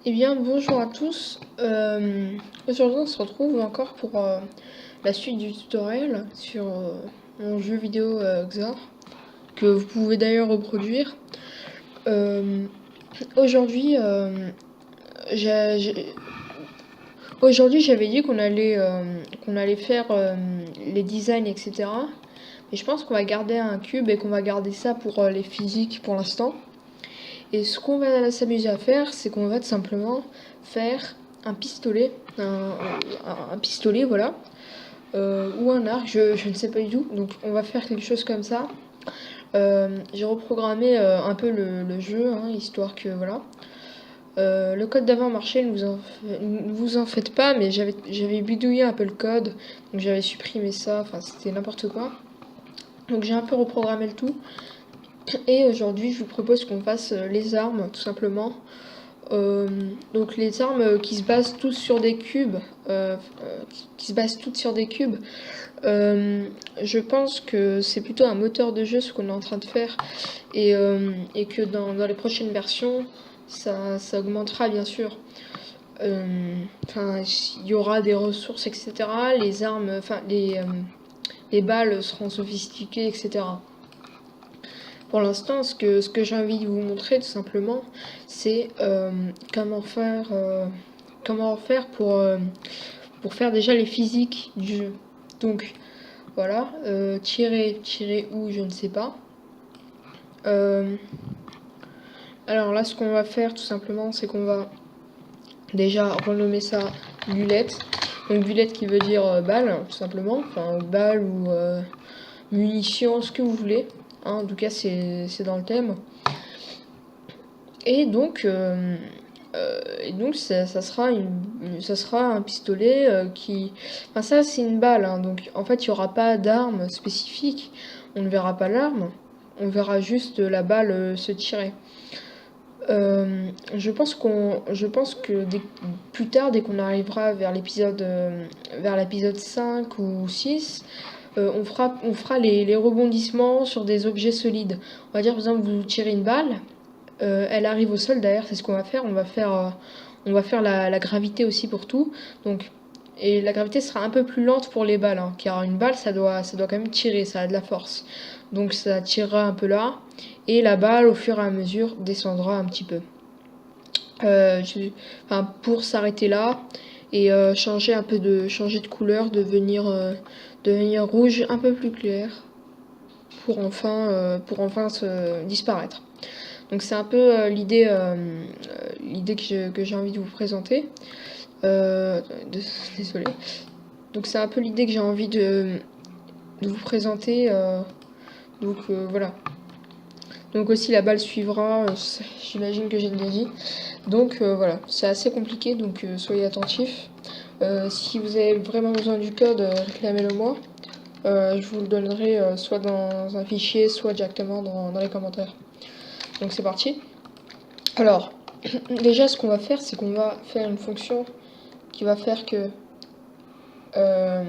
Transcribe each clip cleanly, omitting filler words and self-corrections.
Eh bien, bonjour à tous. Aujourd'hui, on se retrouve encore pour la suite du tutoriel sur mon jeu vidéo Xor, que vous pouvez d'ailleurs reproduire. Euh, aujourd'hui, j'ai- aujourd'hui, j'avais dit qu'on allait faire les designs, etc. Mais je pense qu'on va garder un cube et qu'on va garder ça pour les physiques pour l'instant. Et ce qu'on va s'amuser à faire, c'est qu'on va tout simplement faire un pistolet, un pistolet, voilà, ou un arc, je ne sais pas du tout. Donc on va faire quelque chose comme ça. J'ai reprogrammé un peu le jeu, hein, histoire que voilà. Le code d'avant marchait, ne vous en faites pas, mais j'avais bidouillé un peu le code, donc j'avais supprimé ça, enfin c'était n'importe quoi. Donc j'ai un peu reprogrammé le tout. Et aujourd'hui, je vous propose qu'on fasse les armes, tout simplement. Donc les armes qui se basent tous sur des cubes, qui se basent toutes sur des cubes, je pense que c'est plutôt un moteur de jeu ce qu'on est en train de faire et que dans les prochaines versions, ça augmentera bien sûr. Enfin, il y aura des ressources, etc. Les armes, enfin les balles seront sophistiquées, etc. Pour l'instant, ce que j'ai envie de vous montrer tout simplement, c'est comment faire pour faire déjà les physiques du jeu. Donc voilà, tirer où, je ne sais pas. Euh, alors là, ce qu'on va faire tout simplement, c'est qu'on va déjà renommer ça bulette. Donc bulette qui veut dire balle, tout simplement. Enfin, balle ou munitions, ce que vous voulez. Hein, en tout cas, c'est dans le thème. Et donc, ça sera un pistolet qui... Enfin ça c'est une balle, hein, donc en fait il n'y aura pas d'arme spécifique, on ne verra pas l'arme, on verra juste la balle se tirer. Je pense que plus tard, dès qu'on arrivera vers l'épisode 5 ou 6, on fera les rebondissements sur des objets solides. On va dire par exemple vous tirez une balle, elle arrive au sol d'ailleurs, c'est ce qu'on va faire. On va faire la gravité aussi pour tout. Donc, et la gravité sera un peu plus lente pour les balles, hein, car une balle ça doit quand même tirer, ça a de la force. Donc ça tirera un peu là, et la balle au fur et à mesure descendra un petit peu. Enfin, pour s'arrêter là et changer de couleur, devenir rouge un peu plus clair pour enfin disparaître. Donc c'est un peu l'idée que j'ai envie de vous présenter. Désolée. Donc c'est un peu l'idée que j'ai envie de vous présenter. Voilà. Donc aussi la balle suivra, j'imagine que j'ai déjà dit. Donc voilà, c'est assez compliqué, donc soyez attentifs. Si vous avez vraiment besoin du code, réclamez-le moi. Je vous le donnerai soit dans un fichier, soit directement dans les commentaires. Donc c'est parti. Alors, déjà ce qu'on va faire, c'est qu'on va faire une fonction qui va faire que euh,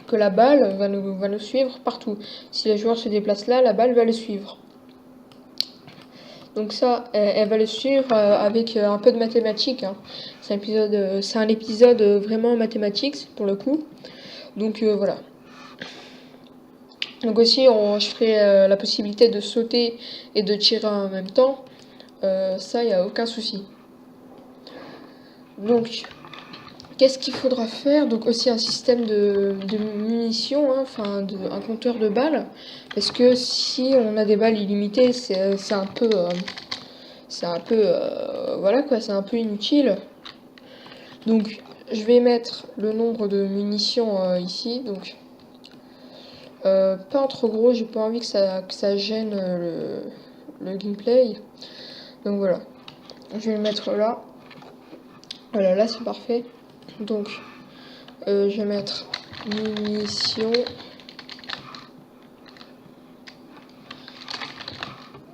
que la balle va nous suivre partout. Si le joueur se déplace là, la balle va le suivre. Donc ça, elle va le suivre avec un peu de mathématiques, hein. C'est un épisode vraiment mathématique pour le coup. Donc voilà. Donc aussi, je ferai la possibilité de sauter et de tirer en même temps. Ça, il n'y a aucun souci. Donc, qu'est-ce qu'il faudra faire? Donc aussi un système de munitions, hein, enfin un compteur de balles. Parce que si on a des balles illimitées, voilà quoi, c'est un peu inutile. Donc je vais mettre le nombre de munitions ici. Donc pas trop gros, j'ai pas envie que ça gêne le gameplay. Donc voilà, je vais le mettre là. Voilà, là c'est parfait. Donc je vais mettre munitions.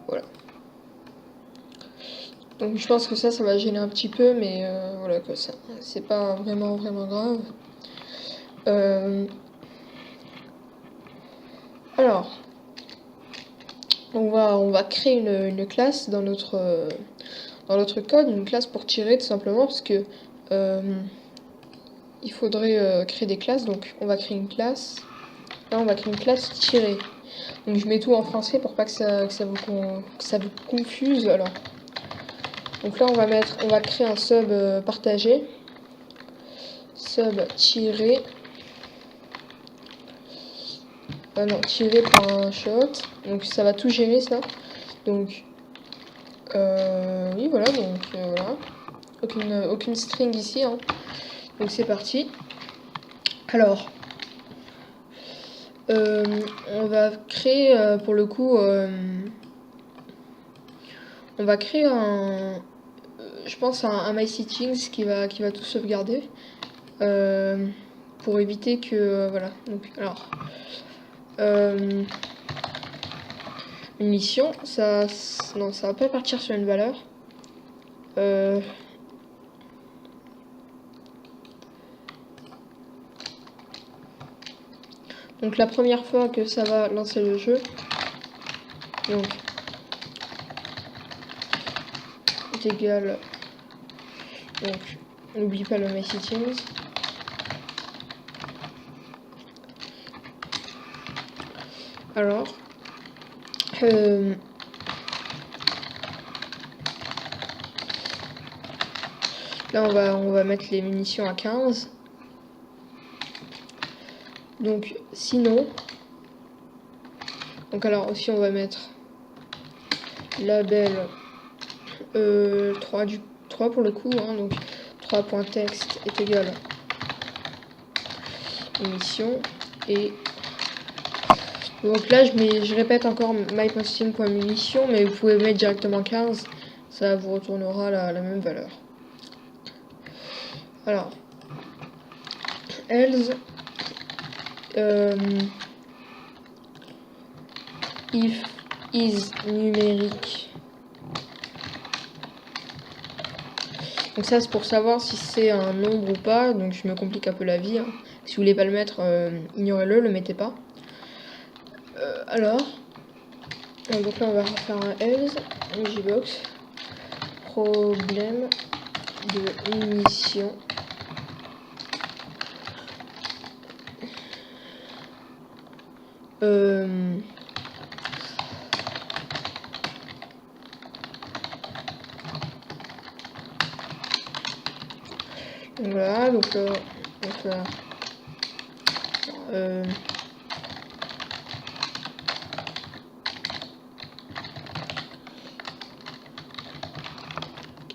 Voilà. Donc je pense que ça va gêner un petit peu, mais voilà quoi, ça c'est pas vraiment grave. Alors, on va créer une classe dans notre code, une classe pour tirer tout simplement parce que il faudrait créer des classes. Donc on va créer une classe. Là on va créer une classe tirée. Donc je mets tout en français pour pas que ça vous confuse. Alors donc là on va créer un sub partagé. Sub tiré. Non, tiré par un shot. Donc ça va tout gérer ça. Donc oui voilà, donc voilà. Aucune string ici, hein. Donc c'est parti. Alors on va créer pour le coup on va créer je pense un MySettings qui va tout sauvegarder pour éviter que voilà. Donc alors une mission, non, ça va pas partir sur une valeur. Donc la première fois que ça va lancer le jeu, donc est égal, donc n'oublie pas le MySettings. Alors là on va mettre les munitions à 15. Donc sinon, donc alors aussi on va mettre label 3 pour le coup, hein, donc 3.text est égal munition. Et donc là je répète encore myposting.munition, mais vous pouvez mettre directement 15, ça vous retournera la même valeur. Alors else if is numérique. Donc ça c'est pour savoir si c'est un nombre ou pas, donc je me complique un peu la vie, hein. Si vous voulez pas le mettre, ignorez-le, le mettez pas. Alors donc là on va refaire un else, un gbox, problème de munition. Voilà, donc là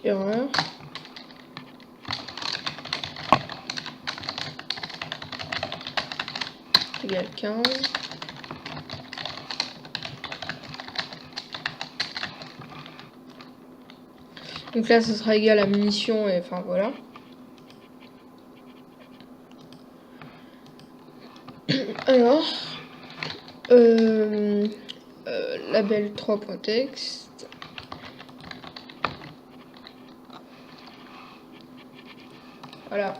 erreur. Égal 15. Donc là, ce sera égal à munition et enfin voilà. Alors, label 3.text. Voilà.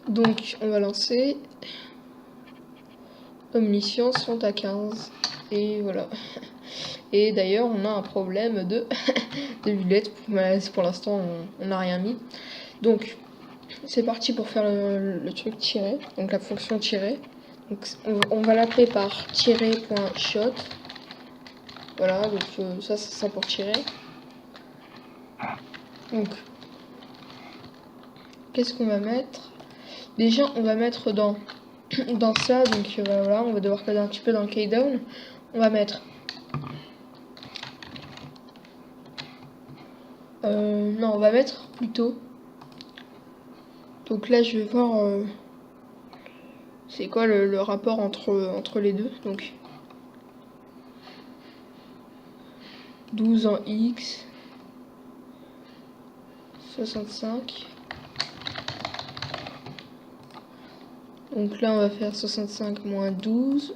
Donc, on va lancer. Nos munitions sont à 15. Et voilà. Et d'ailleurs, on a un problème de lunettes. Pour l'instant, on n'a rien mis. Donc, c'est parti pour faire le truc tiré. Donc, la fonction tiré. Donc, on va l'appeler par tirer.shot. Voilà, donc ça, c'est ça pour tirer. Donc, qu'est-ce qu'on va mettre? Déjà, on va mettre dans ça. Donc, voilà, on va devoir coder un petit peu dans le keydown. On va mettre non, on va mettre plutôt. Donc là, je vais voir c'est quoi le rapport entre les deux. Donc 12 en X, 65. Donc là, on va faire 65 moins 12.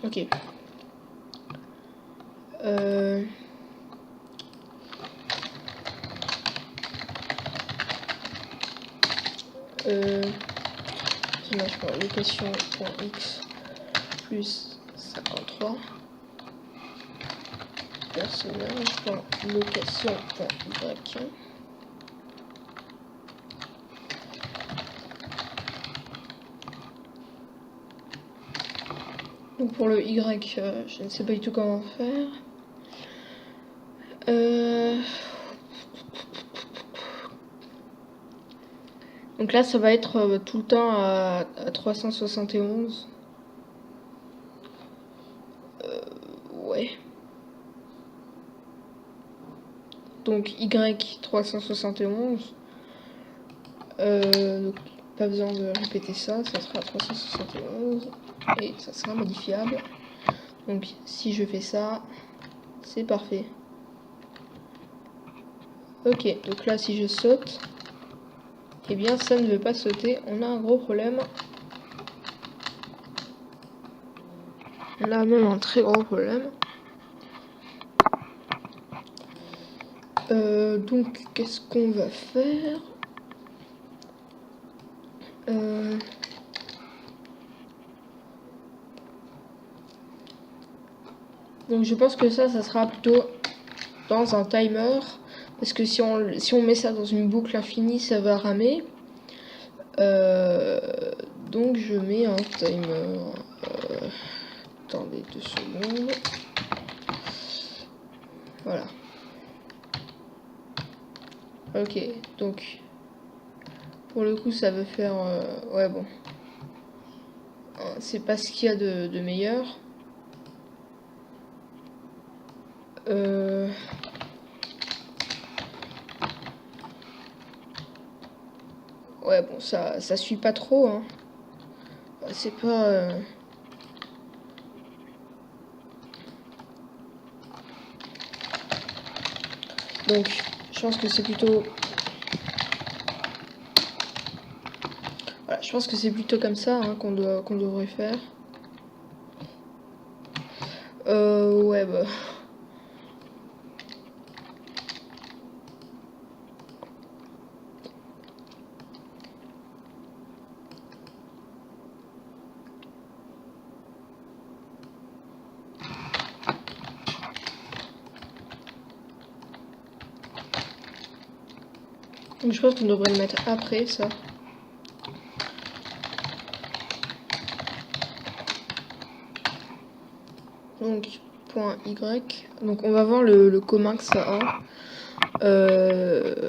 Ok. Ça marche pas. Location.x plus personnage.location.y. Donc pour le Y, je ne sais pas du tout comment faire. Donc là, ça va être tout le temps à 371. Ouais. Donc Y 371. Donc pas besoin de répéter ça, ça sera 371 et ça sera modifiable. Donc si je fais ça, c'est parfait. Ok, donc là si je saute, eh bien ça ne veut pas sauter, on a un gros problème. On a même un très gros problème. Donc qu'est-ce qu'on va faire? Donc je pense que ça sera plutôt dans un timer, parce que si on met ça dans une boucle infinie, ça va ramer. Donc je mets un timer. Attendez 2 secondes. Voilà. Ok, donc pour le coup ça veut faire... ouais bon. C'est pas ce qu'il y a de meilleur. Ouais bon, ça suit pas trop, hein. C'est pas... Donc je pense que c'est plutôt... Voilà, je pense que c'est plutôt comme ça, hein, qu'on devrait faire. Ouais bah... Donc je pense qu'on devrait le mettre après ça. Donc point Y. Donc on va voir le commun que ça a.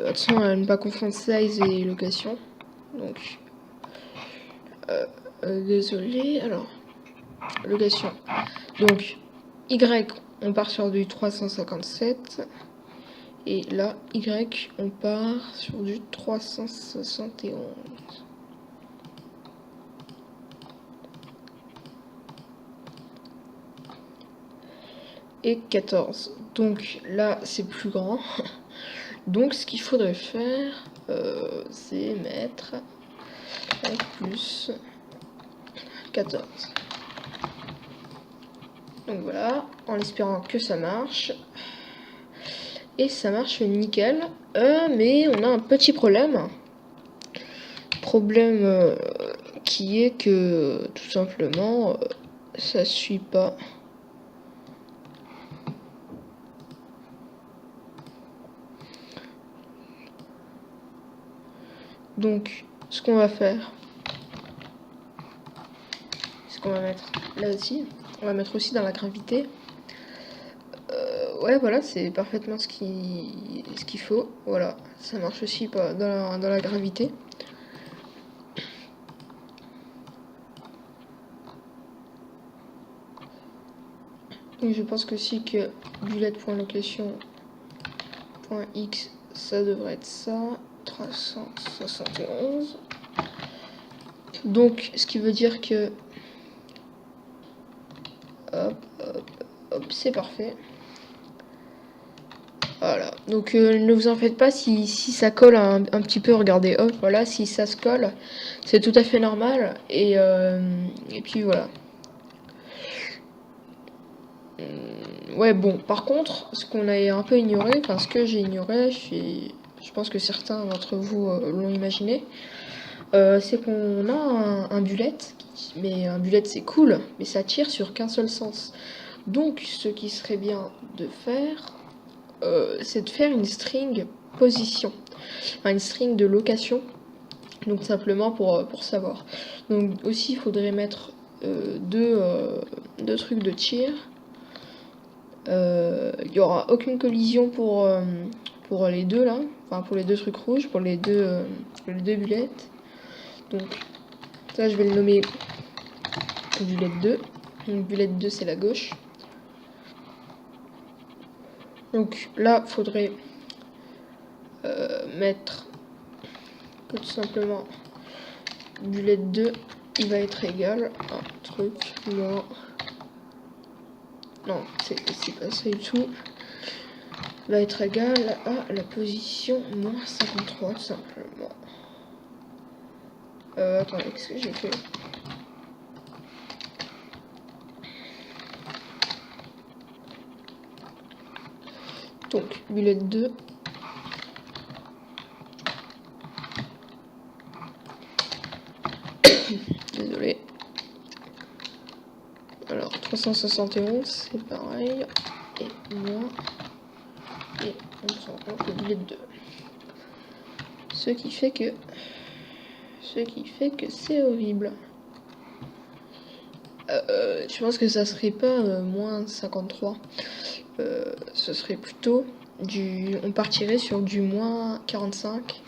Attention à ne pas confondre size et location. Donc désolé. Alors location. Donc Y, on part sur du 357. Et là, Y, on part sur du 371. Et 14. Donc là, c'est plus grand. Donc ce qu'il faudrait faire, c'est mettre plus 14. Donc voilà, en espérant que ça marche. Et ça marche nickel. Mais on a un petit problème. Problème qui est que tout simplement, ça suit pas. Donc, ce qu'on va faire, c'est qu'on va mettre là aussi. On va mettre aussi dans la gravité. Ouais, voilà, c'est parfaitement ce qu'il faut. Voilà, ça marche aussi pas dans la gravité. Donc je pense que si que bullet.location.x, ça devrait être ça. 371. Donc, ce qui veut dire que... Hop, hop, hop, c'est parfait. Voilà, donc ne vous en faites pas si ça colle un petit peu, regardez, hop, voilà, si ça se colle, c'est tout à fait normal, et puis voilà. Ouais, bon, par contre, ce qu'on a un peu ignoré, enfin ce que j'ai ignoré, je pense que certains d'entre vous l'ont imaginé, c'est qu'on a un bullet, mais un bullet c'est cool, mais ça tire sur qu'un seul sens. Donc ce qui serait bien de faire, c'est de faire une string position, enfin, une string de location, donc simplement pour savoir. Donc aussi il faudrait mettre deux trucs de tir. Il n'y aura aucune collision pour les deux là, enfin pour les deux trucs rouges, pour les deux bullets. Donc ça je vais le nommer bullet 2. Donc bullet 2 c'est la gauche. Donc là faudrait mettre que tout simplement bullet 2 il va être égal à un truc moins. Non, c'est pas ça du tout. Va être égal à la position moins 53 tout simplement. Attendez, qu'est-ce que j'ai fait? Donc, bullet 2. Désolé. Alors, 371, c'est pareil. Et moins. Et on prend donc le bullet 2. Ce qui fait que c'est horrible. Je pense que ça serait pas moins 53. Ce serait plutôt on partirait sur du moins 45.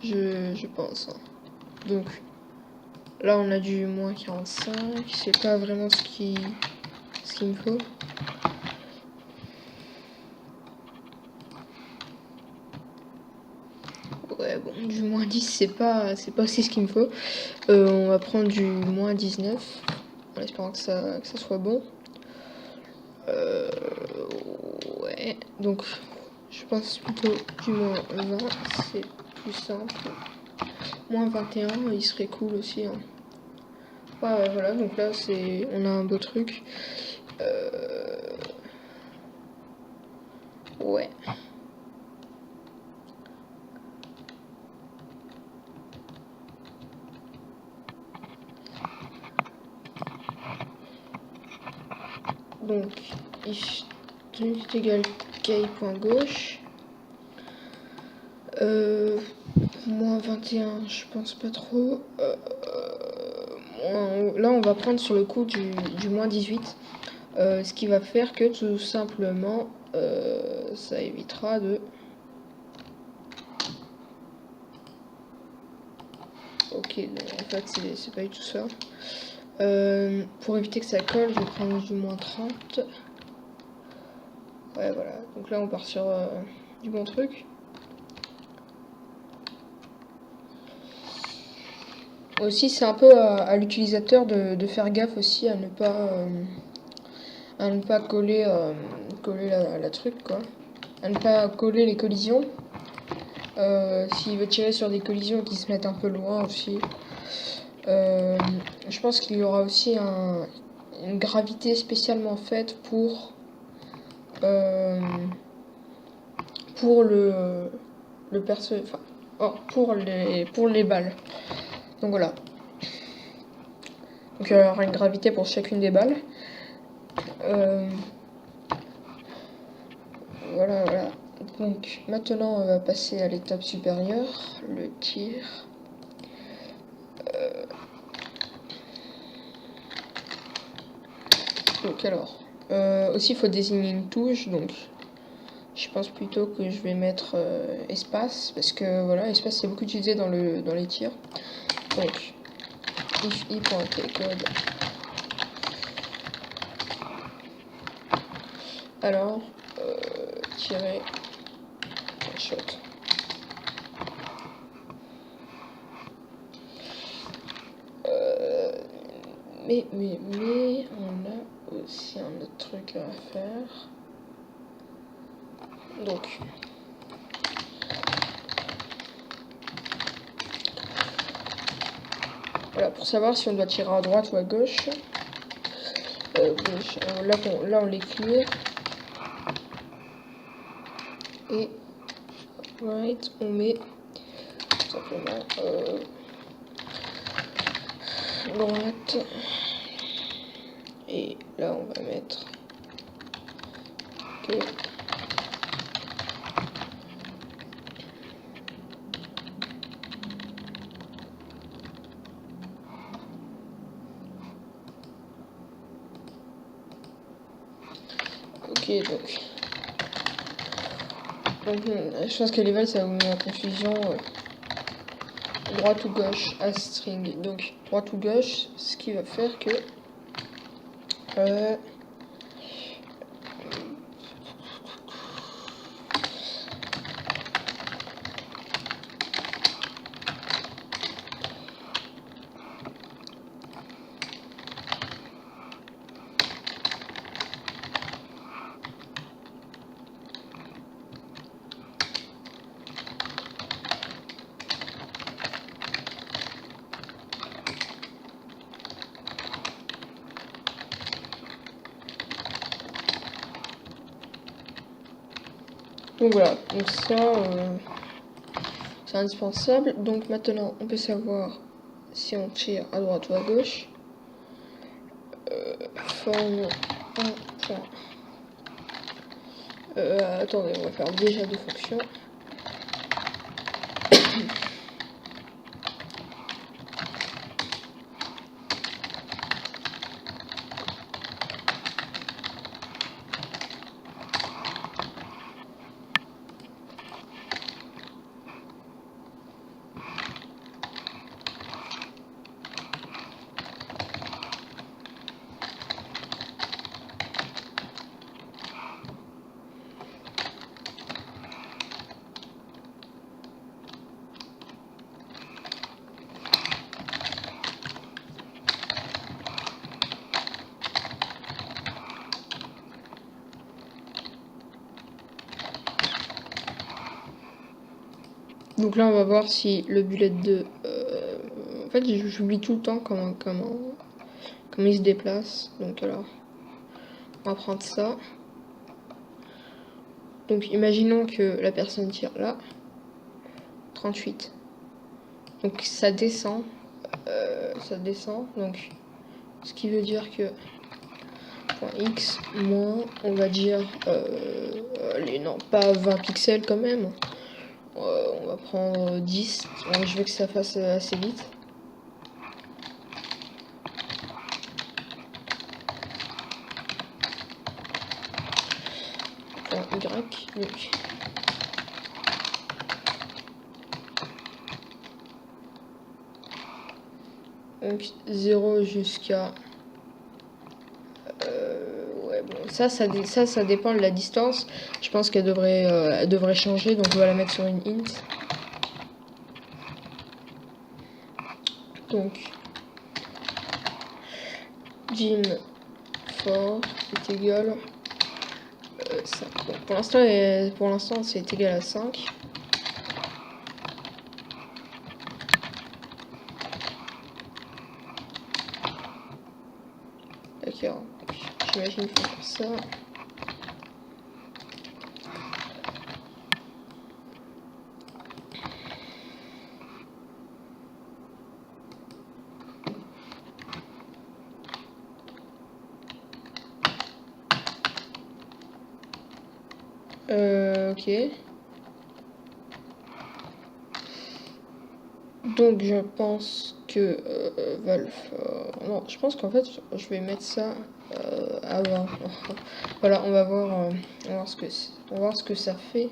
Je pense. Donc là on a du moins 45. C'est pas vraiment ce qu'il me faut. Ouais, bon, du moins 10 c'est pas aussi ce qu'il me faut. On va prendre du moins 19 en espérant que ça soit bon. Ouais, donc je pense plutôt du moins 20, c'est plus simple. Moins 21, il serait cool aussi. Hein. Ouais, voilà, donc là on a un beau truc. Ouais. Donc, if est égal k.gauche. Moins 21, je pense pas trop. Là, on va prendre sur le coup du moins 18. Ce qui va faire que tout simplement, ça évitera de... Ok, non, en fait, c'est pas du tout ça. Pour éviter que ça colle, je vais prendre du moins 30. Ouais, voilà. Donc là, on part sur du bon truc. Aussi, c'est un peu à l'utilisateur de faire gaffe aussi à ne pas coller, la truc, quoi. À ne pas coller les collisions. S'il veut tirer sur des collisions qui se mettent un peu loin aussi. Je pense qu'il y aura aussi une gravité spécialement faite pour le perso, enfin, pour les balles. Donc voilà. Donc il y aura une gravité pour chacune des balles. Voilà. Donc maintenant on va passer à l'étape supérieure, le tir. Donc alors, aussi il faut désigner une touche, donc je pense plutôt que je vais mettre espace, parce que voilà, espace c'est beaucoup utilisé dans les tirs. Donc, if i.tcode. Alors, tirer un shot. Mais on a aussi un autre truc à faire. Donc, voilà, pour savoir si on doit tirer à droite ou à gauche. Gauche. Là on les clear. Et right, on met tout simplement droite. Et là on va mettre Ok. Ok, donc je pense que level ça va vous mettre en confusion. Droite ou gauche à string. Donc droite ou gauche, ce qui va faire que donc voilà, donc ça c'est indispensable. Donc maintenant on peut savoir si on tire à droite ou à gauche. Forme 1 point. Attendez, on va faire déjà deux fonctions. Donc là on va voir si le bullet 2... en fait j'oublie tout le temps comment il se déplace. Donc alors on va prendre ça. Donc imaginons que la personne tire là. 38. Donc ça descend. Donc ce qui veut dire que point X moins, on va dire, allez, non, pas 20 pixels quand même. On va prendre 10. Je veux que ça fasse assez vite. Point Y. Donc 0 jusqu'à... ouais, bon, ça dépend de la distance. Je pense qu'elle devrait changer, donc on va la mettre sur une int. Donc dim for est égal 5. Bon, pour l'instant c'est égal à 5. D'accord. J'imagine qu'il faut faire ça. Ok. Donc je pense que Valve... non, je pense qu'en fait je vais mettre ça avant. Voilà, on va voir ce que ça fait.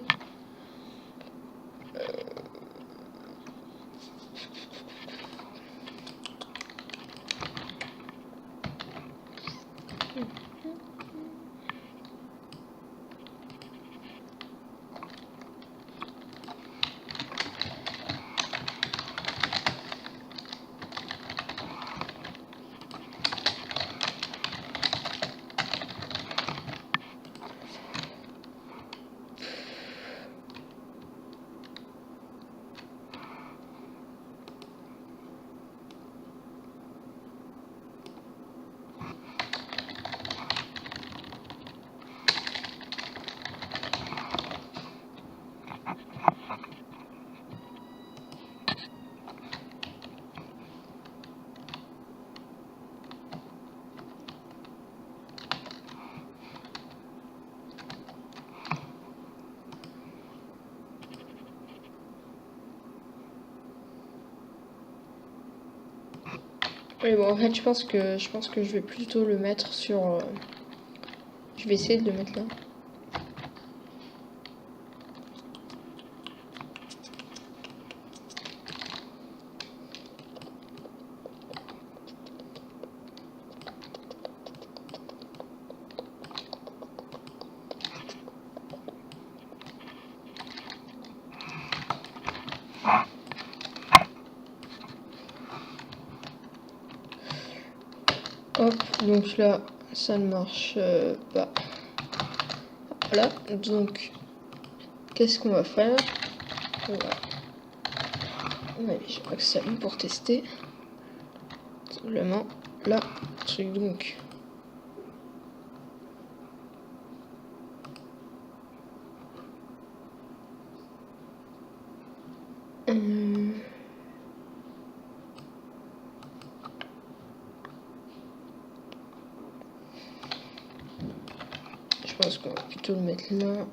Mais bon, en fait, je pense que je vais plutôt le mettre sur. Je vais essayer de le mettre là. Hop, donc là, ça ne marche pas. Voilà, donc, qu'est-ce qu'on va faire? Voilà. Ouais, j'ai pas que ça lui pour tester. Simplement, là, truc donc. Je pense qu'on va plutôt le mettre là.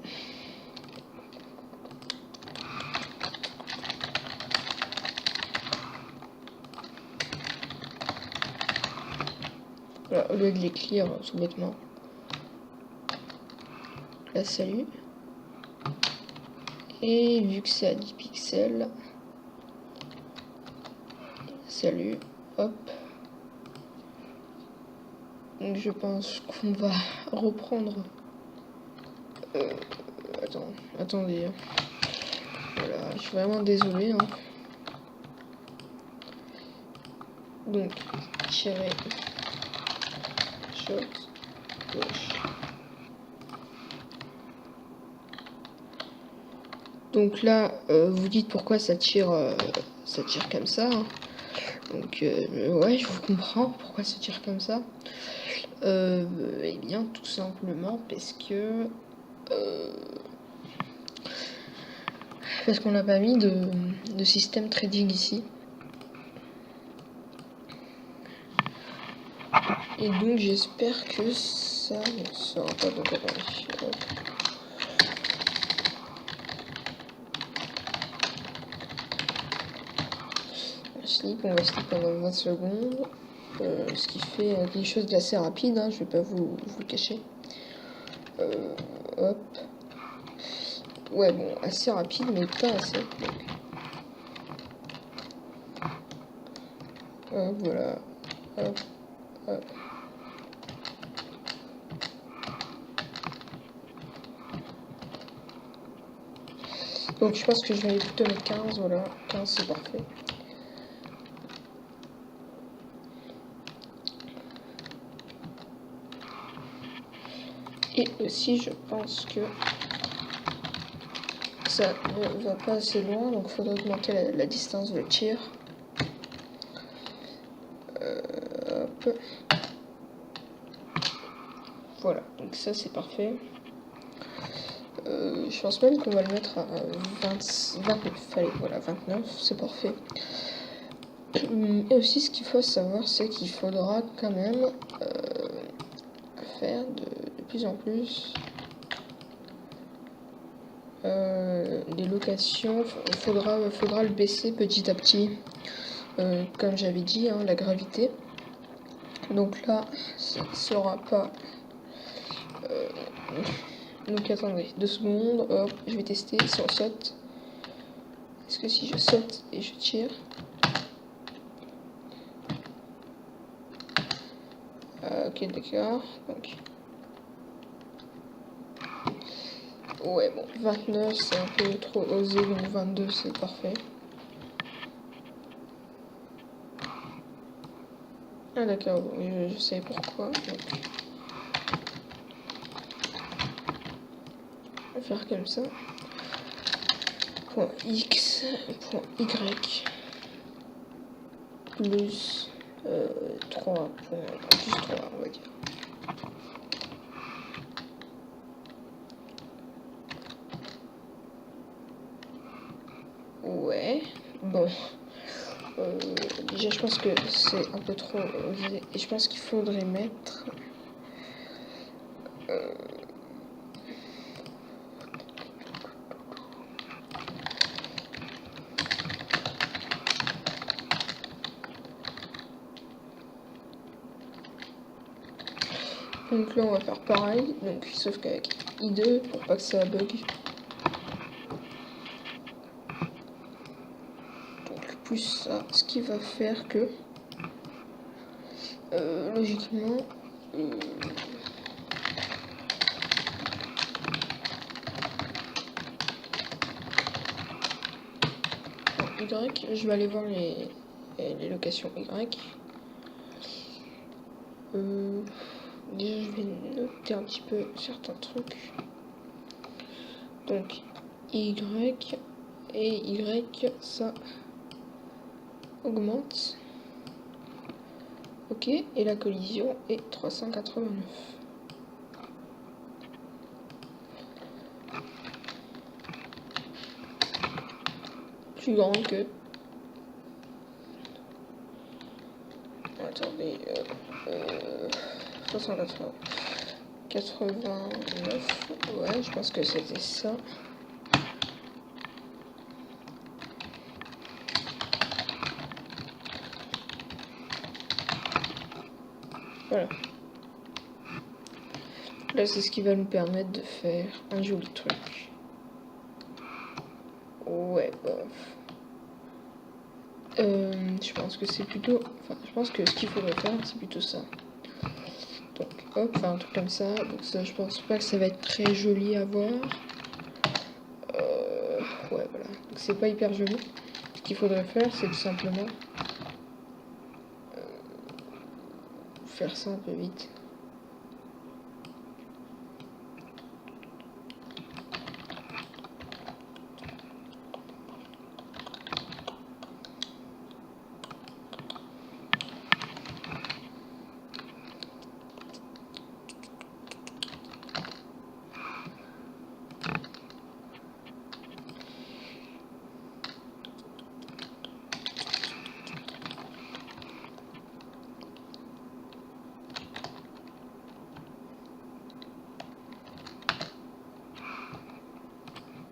Voilà, au lieu de l'écrire tout bêtement. Là, salut. Et vu que c'est à 10 pixels, salut, hop. Donc je pense qu'on va reprendre. Attendez. Voilà, je suis vraiment désolé. Hein. Donc, tirer, shot, gauche. Donc là, vous dites pourquoi ça tire comme ça. Hein. Donc, ouais, je vous comprends pourquoi ça tire comme ça. Eh bien, tout simplement parce qu'on n'a pas mis de système trading ici. Et donc, j'espère que ça ne sera pas de on va sleep pendant 20 secondes. Ce qui fait quelque chose d'assez rapide, hein, je vais pas vous le cacher. Hop. Ouais, bon, assez rapide, mais pas assez. Hop, voilà. Hop, hop. Donc je pense que je vais aller plutôt mettre 15, voilà. 15 c'est parfait. Et aussi je pense que ça ne va pas assez loin, donc il faudrait augmenter la distance de tir. Hop. Voilà, donc ça c'est parfait. Je pense même qu'on va le mettre à 29. Allez, voilà, 29, c'est parfait. Et aussi, ce qu'il faut savoir, c'est qu'il faudra quand même faire de plus en plus des locations. Il faudra le baisser petit à petit. Comme j'avais dit, hein, la gravité. Donc là, ça ne sera pas... Donc attendez, 2 secondes, hop, je vais tester si on saute. Est-ce que si je saute et je tire... ok, d'accord, donc... Ouais, bon, 29 c'est un peu trop osé, donc 22 c'est parfait. Ah d'accord, bon, je sais pourquoi. Donc... on va faire comme ça. Point X, point Y, plus 3, plus 3 on va dire. Ouais, bon. Déjà je pense que c'est un peu trop osé et je pense qu'il faudrait mettre... Donc là on va faire pareil, donc sauf qu'avec I2 pour pas que ça bug. Donc plus ça, ce qui va faire que logiquement Y, je vais aller voir les locations Y. Déjà je vais noter un petit peu certains trucs. Donc Y et Y ça augmente. Ok, et la collision est 389. Plus grand que... Attendez, 389. 89, ouais, je pense que c'était ça. Voilà. Là, c'est ce qui va nous permettre de faire un joli truc. Ouais, bof. Je pense que c'est plutôt... Enfin, je pense que ce qu'il faudrait faire, c'est plutôt ça. Donc, hop, enfin, un truc comme ça. Donc ça, je pense pas que ça va être très joli à voir. Ouais, voilà. Donc c'est pas hyper joli. Ce qu'il faudrait faire, c'est tout simplement... faire ça un peu vite.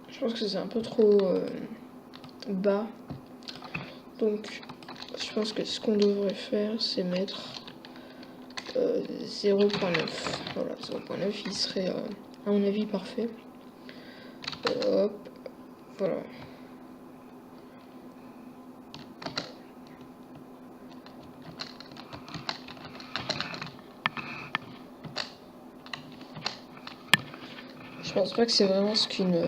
Je pense que c'est un peu trop bas. Donc, je pense que ce qu'on devrait faire, c'est mettre 0.9. Voilà, 0.9, il serait, à mon avis, parfait. Hop, voilà. Je pense pas que c'est vraiment ce qu'une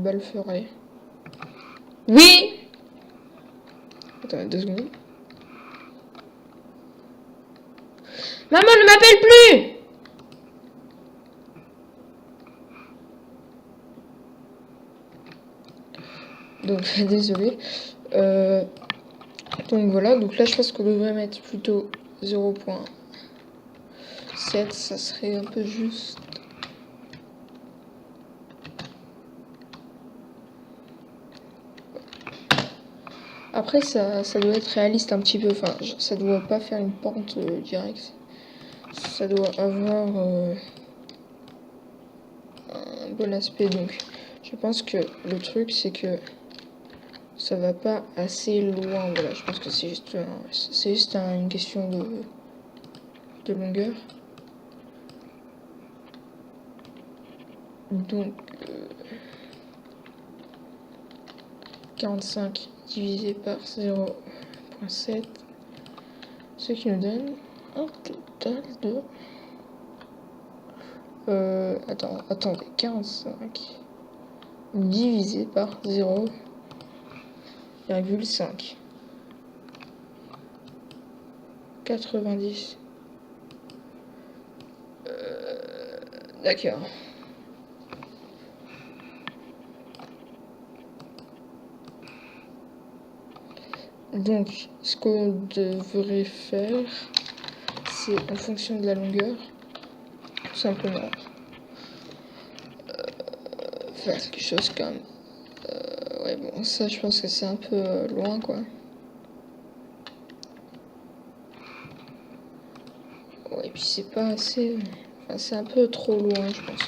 balle ferait. Oui! Attends, 2 secondes. Maman ne m'appelle plus! Donc, désolé. Donc voilà, donc là je pense qu'on devrait mettre plutôt 0.7, ça serait un peu juste. Après ça doit être réaliste un petit peu, enfin ça doit pas faire une pente directe. Ça doit avoir un bon aspect, donc je pense que le truc c'est que ça va pas assez loin, voilà, je pense que c'est juste une question de longueur. Donc 45 divisé par 0.7, ce qui nous donne un total de... attendez, 45 divisé par 0,5. 90. D'accord. Donc, ce qu'on devrait faire, c'est en fonction de la longueur, tout simplement faire quelque chose comme... ouais, bon, ça, je pense que c'est un peu loin, quoi. Ouais, et puis c'est pas assez... Enfin, c'est un peu trop loin, je pense.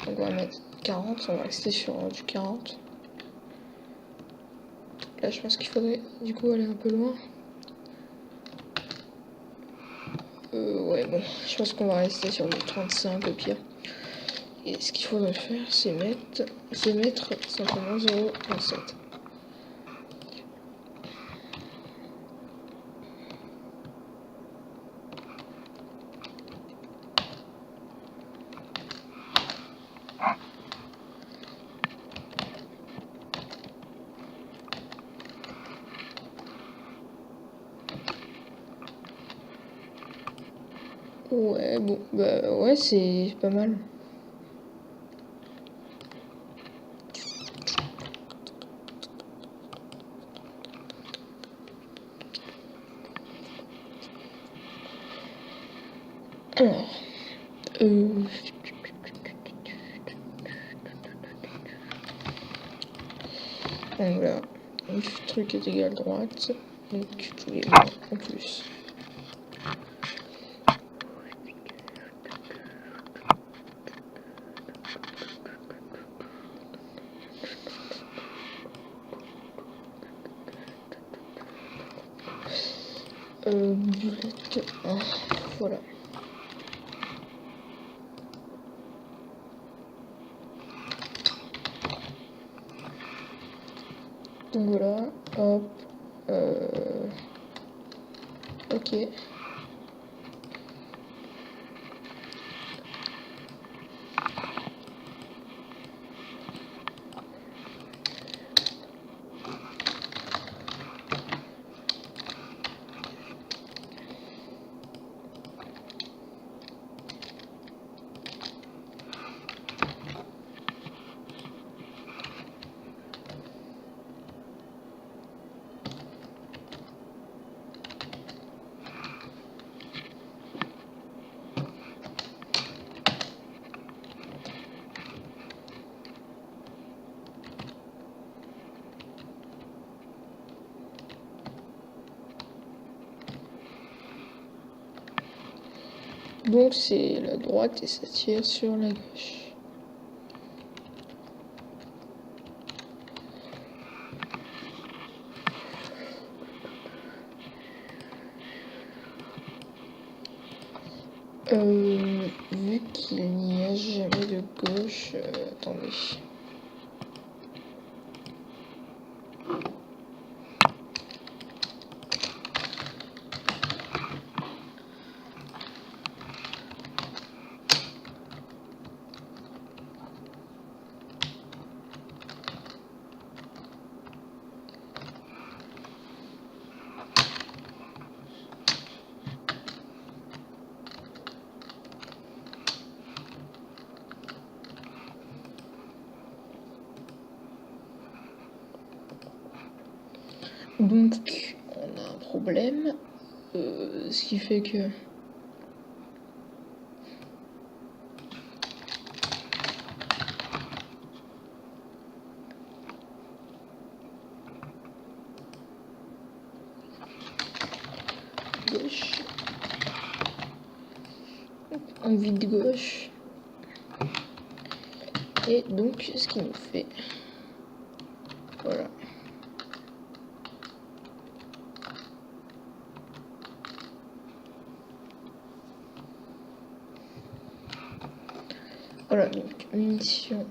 Donc, on va mettre 40, on va rester sur du 40. Là, je pense qu'il faudrait, du coup, aller un peu loin. Ouais, bon, je pense qu'on va rester sur le 35 au pire. Et ce qu'il faudrait faire, c'est mettre simplement 0,27. Ouais, bon, bah ouais, c'est pas mal. Alors, donc voilà, le truc est égal droite, donc tous les mots en plus. Bullet 1, voilà. Donc voilà, hop, ok. Donc c'est la droite et ça tire sur la gauche. Vu qu'il n'y a jamais de gauche, attendez. Donc on a un problème, ce qui fait que gauche, on vide gauche, et donc ce qui nous fait, voilà. Voilà, donc munitions.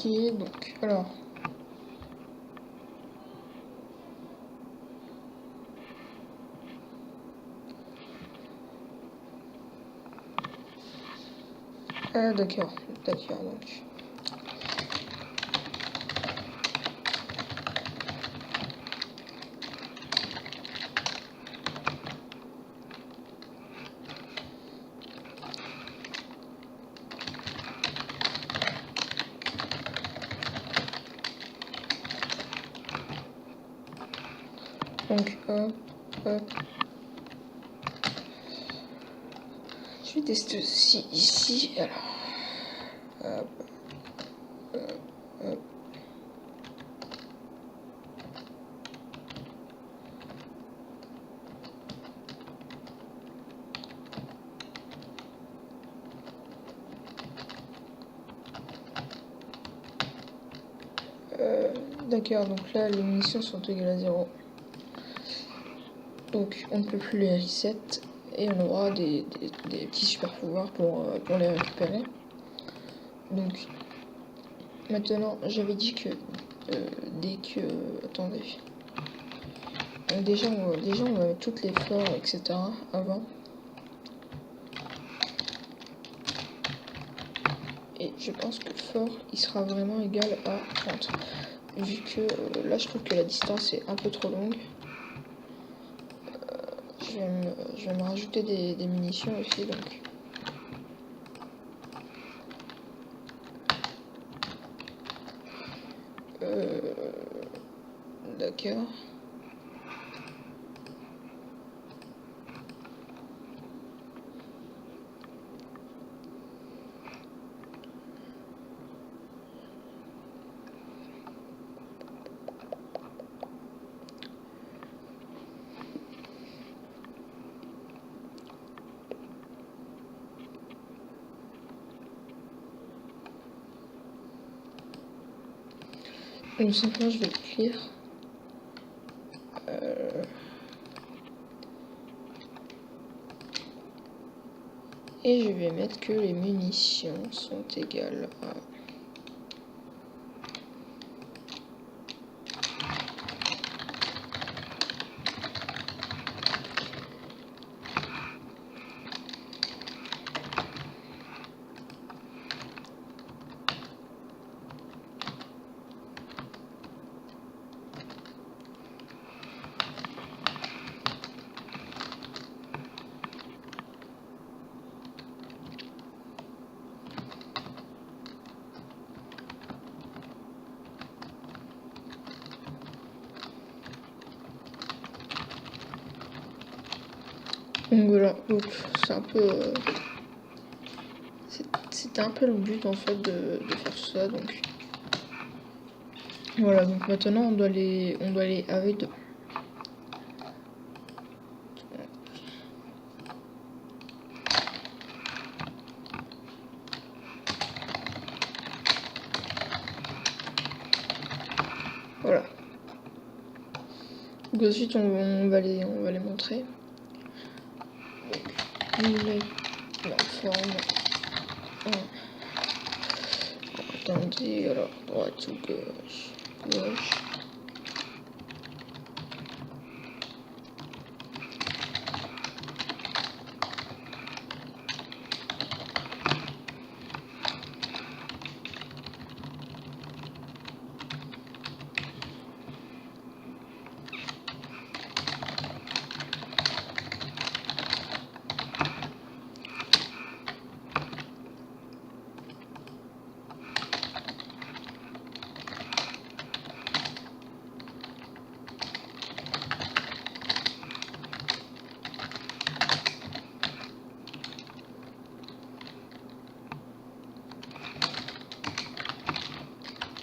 donc alors. Ah d'accord, donc. Donc hop. Je vais tester aussi ici. Alors. Hop. D'accord, donc là les munitions sont égales à 0. Donc on ne peut plus les reset et on aura des petits super pouvoirs pour les récupérer. Donc maintenant j'avais dit que dès que... attendez. Donc déjà on va mettre toutes les fleurs etc. avant. Et je pense que fort il sera vraiment égal à 30. Vu que là je trouve que la distance est un peu trop longue. Je vais me rajouter des munitions aussi donc. D'accord. Donc simplement je vais le clear. Et je vais mettre que les munitions sont égales à... Donc voilà, donc c'est un peu... c'était un peu le but en fait de faire ça, donc... Voilà, donc maintenant on doit aller avec deux. Voilà. Donc ensuite on va les montrer. Donc, il est la forme. Attendez, alors droite ou gauche. Gauche.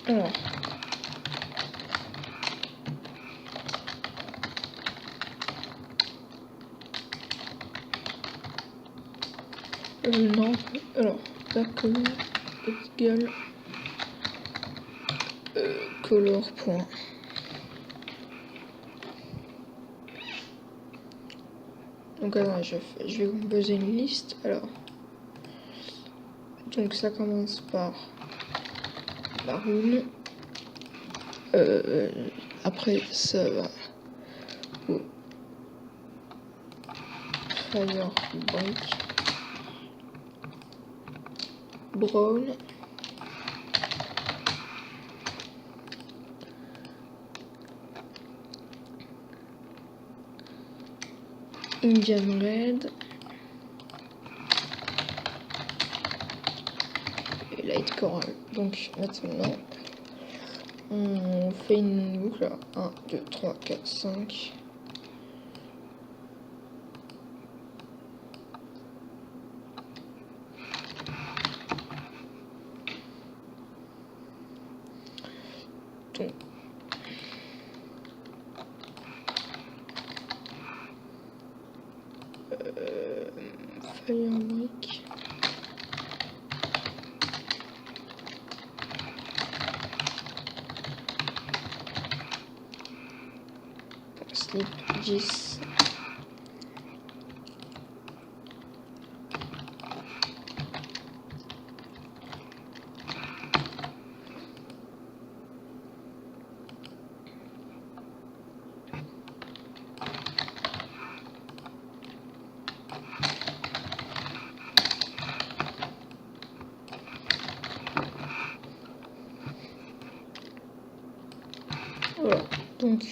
Alors. Non. Alors, d'accord. Égal. Color point. Donc alors, je vais vous composer une liste. Alors. Donc ça commence par Maroon. Après ça va au Firebrick. Brown. Indian Red. Et Light Coral. Donc maintenant, on fait une boucle. 1, 2, 3, 4, 5. Donc, Firebrick. Slip 10. Voilà, donc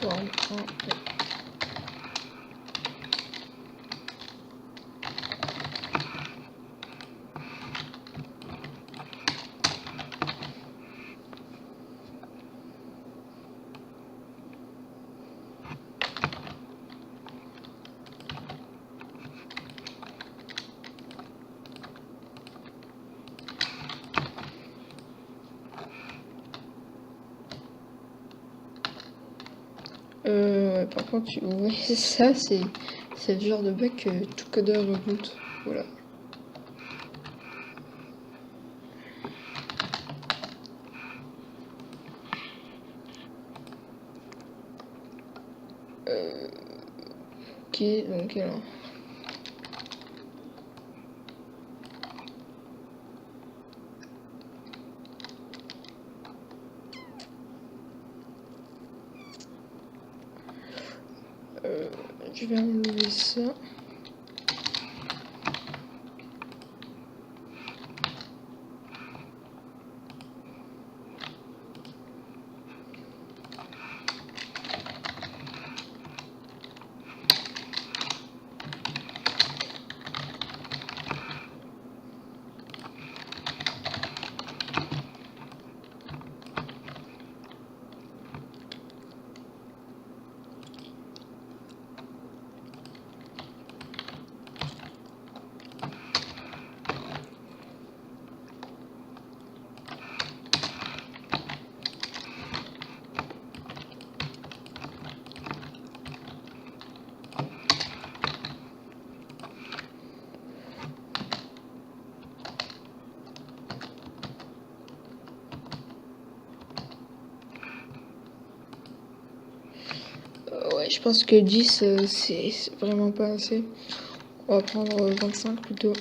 forme 1, 2. Ouais, par contre, vous voyez ça, c'est le genre de bug que tout codeur redoute. Voilà. Ok, donc alors. Je vais enlever ça. Ouais, je pense que 10, c'est vraiment pas assez. On va prendre 25 plutôt.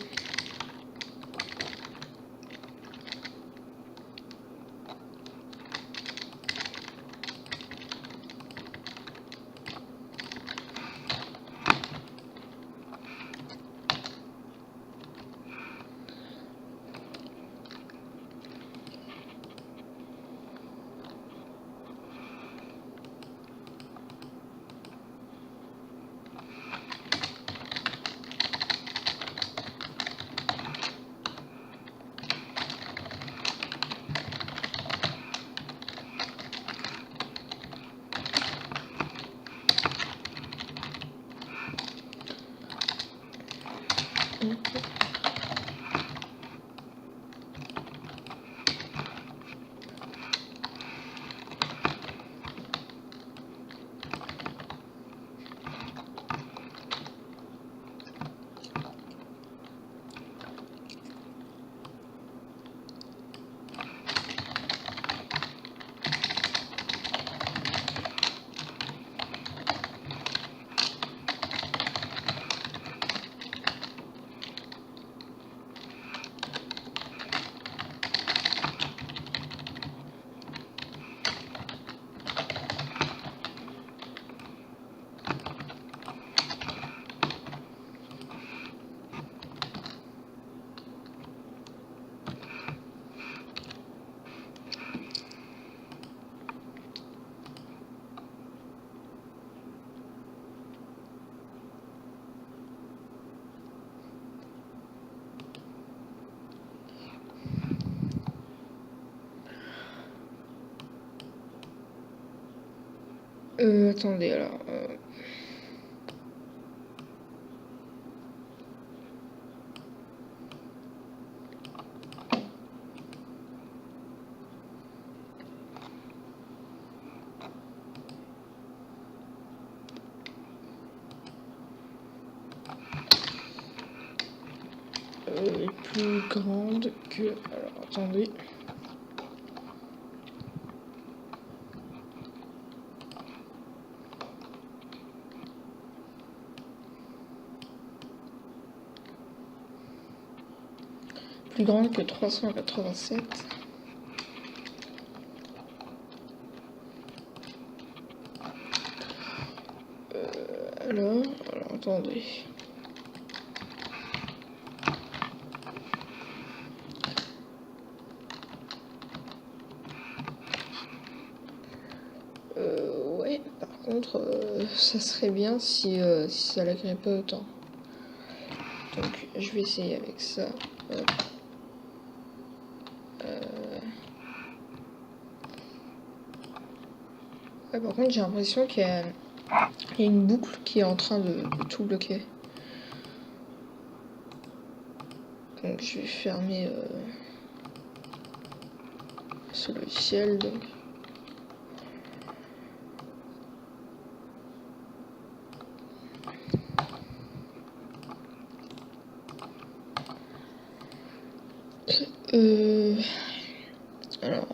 Attendez, alors... est plus grande que... Alors, attendez. Plus grande que 387. Alors, attendez. Ouais, par contre, ça serait bien si ça l'agréait pas autant. Donc, je vais essayer avec ça. Ouais, par contre, j'ai l'impression qu'il y a une boucle qui est en train de tout bloquer. Donc, je vais fermer ce logiciel. Donc. Alors,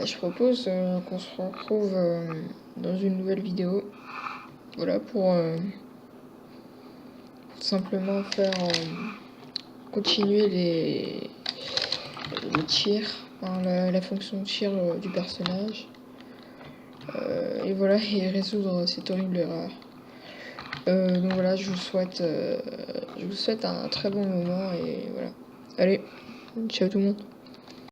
je propose qu'on se retrouve dans une nouvelle vidéo. Voilà, pour simplement faire continuer les tirs, hein, la fonction de tir du personnage. Et voilà, et résoudre cette horrible erreur. Donc voilà, je vous souhaite un très bon moment et voilà. Allez, ciao tout le monde.